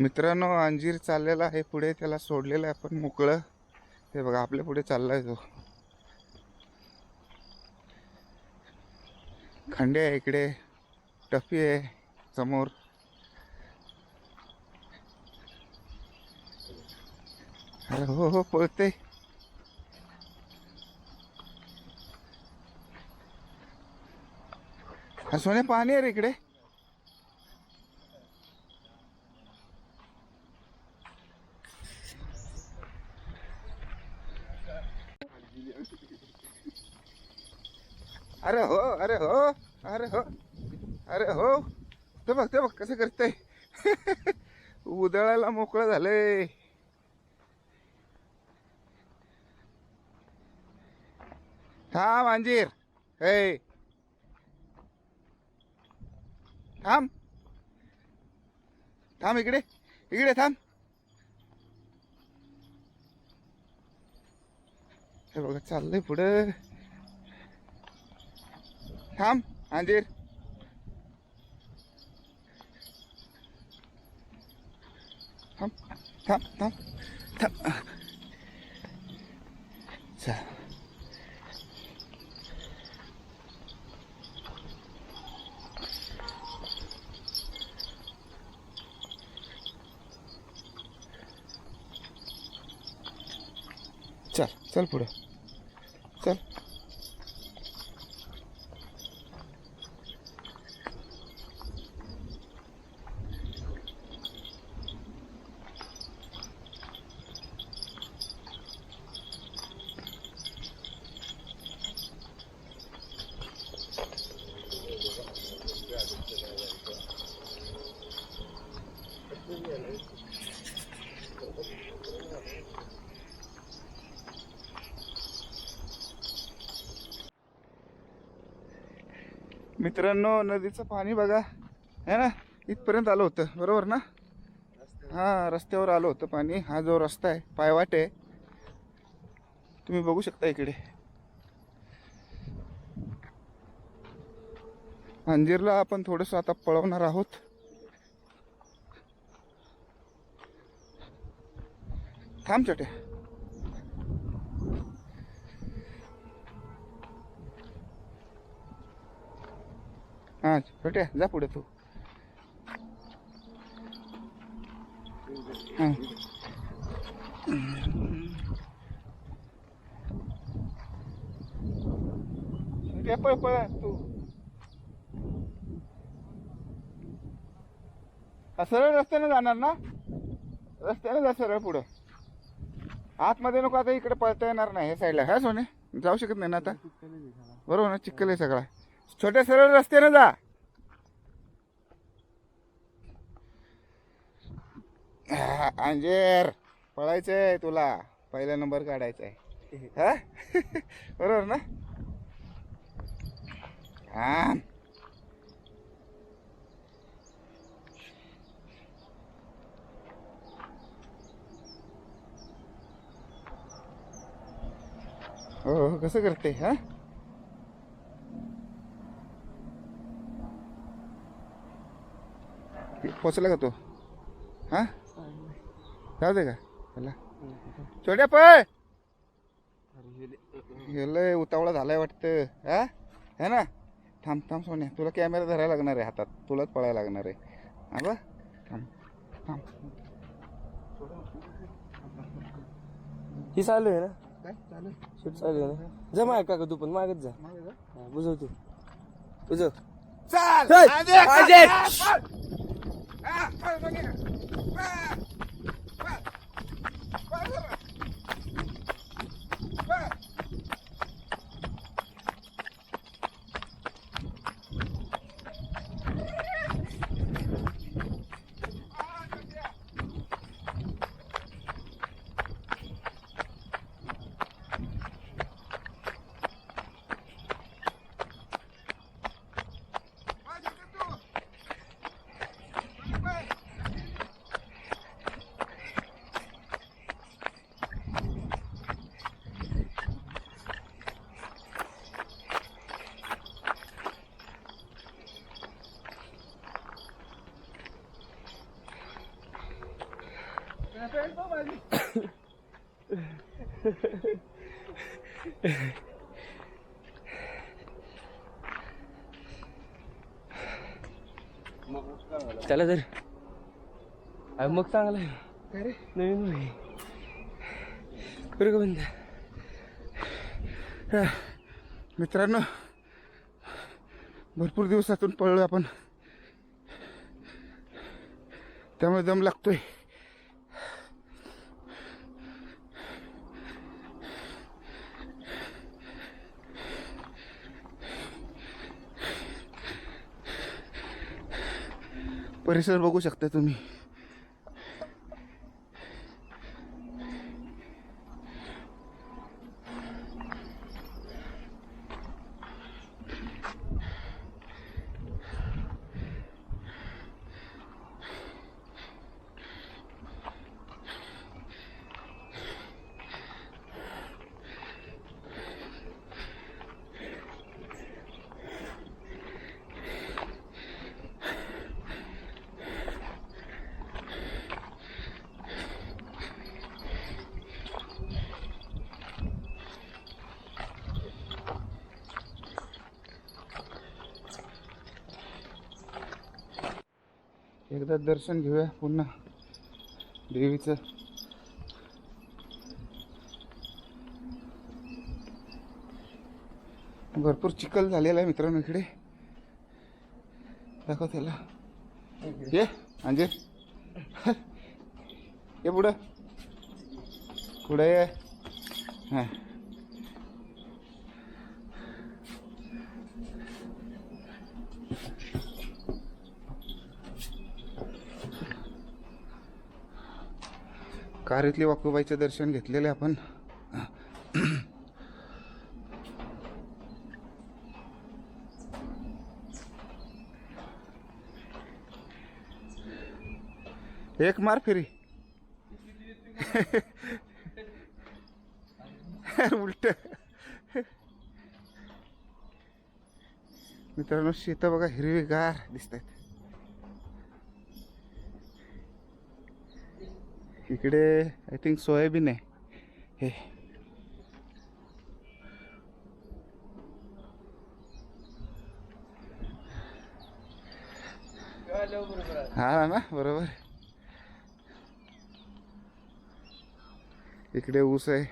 मित्रांनो, अंजीर चाललेला आहे पुढे, त्याला सोडलेलं आहे आपण मोकळं. हे बघा आपल्या पुढे चाललाय तो. खंडे आहे इकडे, टफी आहे समोर. अरे हो हो पळते. हा सोने पाणी आहे रे इकडे. अरे हो अरे हो अरे हो अरे हो. ते बघ कसं करतंय. उदळायला मोकळं झालंय. थांब अंजीर, हे थांब थांब, इकडे इकडे थांब. हे बघा चाललंय पुढं. थांब अंजीर. थांब थांब थांब थांब. चल. चल चल पुढे चल. मित्रांनो, नदीचं पाणी बघा है ना, इथपर्यंत आलं होतं बरोबर ना. हा, रस्त्यावर आलं होतं पाणी. हा जो रस्ता आहे पायवाट आहे, तुम्ही बघू शकता इकडे. अंजीरला आपण थोडंसं आता पळवणार आहोत. थांब छोटे. हा छोटे, जा पुढे तू. हा पळ पळ तू. सरळ रस्त्याने जाणार ना, रस्त्याने जा सरळ पुढं. आतमध्ये नको, आता इकडे पळता येणार नाही. हे साईडला हा सोने, जाऊ शकत नाही ना आता, बरोबर ना. चिखल आहे सगळा. छोट्या सरळ रस्त्याने जा. अंजीर, पळायचंय तुला, पहिला नंबर काढायचा आहे हा. बरोबर ना. हा हो हो, कसं करते हा. पोचला का तो. हा जाऊ दे का त्याला. छोट्या पळ. गेलंय, उतावळा झालाय वाटतं हा, है ना. थांब थांब सोन्या, तुला कॅमेरा धरायला लागणार आहे हातात, तुलाच पळायला लागणार आहे. हा बा, थांब थांब. ही चालू आहे ना, काय चालू शूट चालू आहे ना. जमा आहे का तू पण मागत जा. बुजव तू, बुजव. चाल. चल, अंजीर. ट्रेन तो माझी. चला तर मग चांगला आहे. काय रे नवीन नाही बरं का बंद. मित्रांनो, भरपूर दिवसातून पळलो आपण, त्यामुळे दम लागतोय. परिसर बघू शकता तुम्ही. एकदा दर्शन घेऊया पुन्हा देवीचं. भरपूर चिखल झालेला आहे मित्रांनो इकडे. दाखव त्याला. ये अंजीर ये पुढं पुढे ये. हां कारीतली वाकुबाईचं दर्शन घेतलेलं आपण. एक मार फिरी उलट. मित्रांनो शेत बघा हिरवीगार दिसत आहेत. इकडे आय थिंक सोयाबीन आहे हे. हा ना बरोबर. इकडे ऊस आहे.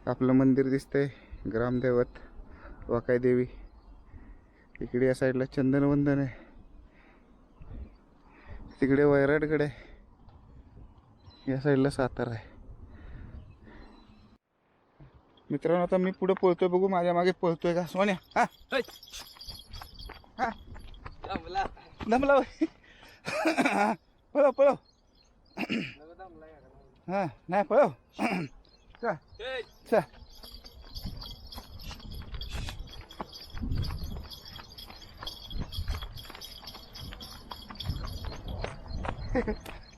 आपलं मंदिर दिसतंय, ग्रामदैवत वाकाई देवी. इकडे या साईडला चंदनवंदन आहे. तिकडे वैराटगड आहे. या साईडला सातारा आहे. मित्रांनो आता मी पुढे पळतोय, बघू माझ्या मागे पळतोय का सोन्या. हा हा दमला पळव पळव. हा नाही पळव. चल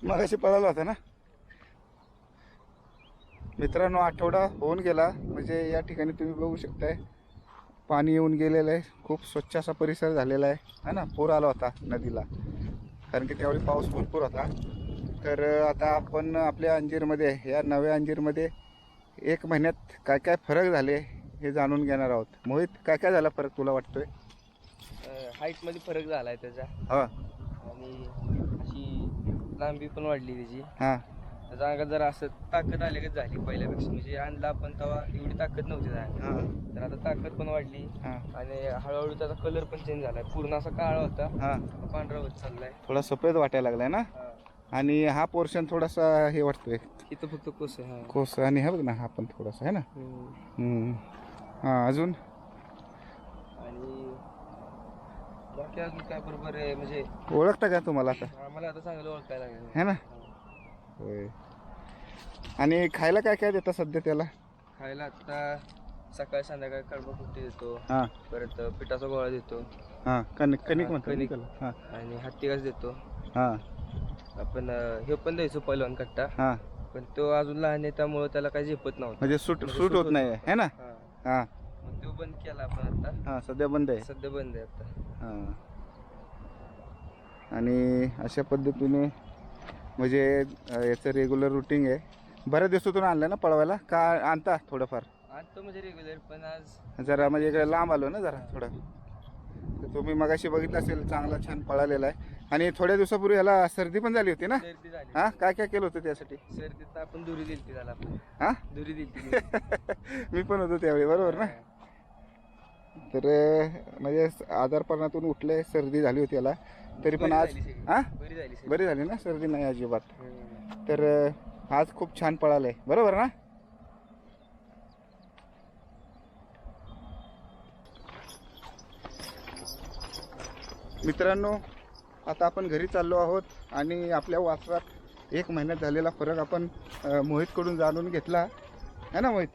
मगाशी पळाला होता ना मित्रांनो. आठवडा होऊन गेला म्हणजे या ठिकाणी तुम्ही बघू शकताय पाणी येऊन गेलेलं आहे. खूप स्वच्छ असा परिसर झालेला आहे ना. पूर आला होता नदीला, कारण की त्यावेळी पाऊस भरपूर होता. तर आता आपण आपल्या अंजीरमध्ये, या नव्या अंजीरमध्ये 1 महिन्यात काय काय फरक झाले हे जाणून घेणार आहोत. मोहित, काय काय झाला फरक तुला वाटतोय? हाईट मध्ये फरक झालाय त्याचा. हा आणि अशी लांबी पण वाढली त्याची. हां त्याच्या अंगात जरा असं ताकद आल्यागत झाली पहिल्यापेक्षा. म्हणजे आणला आपण तेव्हा एवढी ताकद नव्हती त्याच्या. हां तर आता ताकद पण वाढली. हां आणि हळूहळू त्याचा कलर पण चेंज झालाय. पूर्ण असा काळा होता, हां पांढरा होत चाललाय. थोडा सफेद वाटायला लागलाय ना. आणि हा पोर्शन थोडासा हे वाटतोय इथं फक्त कोस आहे. कोस. आणि हा बघ ना, हा पण थोडासा आहे ना. हां अजून आणि बाकी अजून काय बरोबर आहे म्हणजे ओळखता का तुम्हाला आता? आम्हाला आता चांगलं ओळखायला लागलं. है ना. होय. आणि खायला काय काय देता सध्या त्याला? खायला आता सकाळी संध्याकाळी कडबा कुट्टी देतो. हां परत पिठाचा गोळा देतो. हां कणिक कणिक म्हणतो कणिक. हां आणि हत्ती घास देतो. हां आपण हे पण द्यायचो पहिलवान कट्टा. हां पण तो अजून लहान आहे त्यामुळे त्याला काही झेपत नव्हतं. म्हणजे सूट होत नाही है ना. हा. हां मग तो बंद केला आपण आता. हां सध्या बंद आहे. सध्या बंद आहे आता. हां आणि अशा पद्धतीने म्हणजे याचं रेग्युलर रुटीन आहे. बऱ्याच दिवसातून आणलं ना पळवायला का आणता थोडंफार? आणतो म्हणजे रेग्युलर, पण आज जरा म्हणजे इकडे लांब आलो ना जरा थोडं. तर तुम्ही मगाशी बघितलं असेल चांगला छान पळालेला आहे. आणि थोड्या दिवसापूर्वी याला सर्दी पण झाली होती ना? सर्दी झाली. हां, काय काय केलं होतं त्यासाठी? सर्दीत आपण दुरी दिलती त्याला आपण. हां दुरी दिलती. मी पण होतो त्यावेळी, बरोबर ना? तर म्हणजे आजारपणातून उठले, सर्दी झाली होती याला, तरी पण आज हां बरी झाली सर्दी. बरी झाली ना, सर्दी नाही अजिबात. हम्म. तर आज खूप छान पळालंय, बरोबर ना? मित्रांनो, आता आपण घरी चाललो आहोत आणि आपल्या वासरात 1 महिन्यात झालेला फरक आपण मोहितकडून जाणून घेतला है ना मोहित?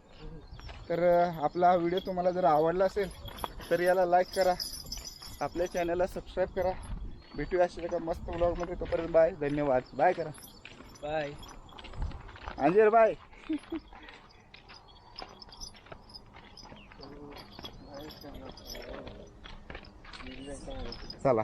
तर आपला हा व्हिडिओ तुम्हाला जर आवडला असेल तर याला लाईक करा, आपल्या चॅनलला सबस्क्राईब करा. भेटूया अशा एका मस्त व्लॉगमध्ये. तोपर्यंत बाय, धन्यवाद. बाय करा. बाय. अंजीर बाय. चला.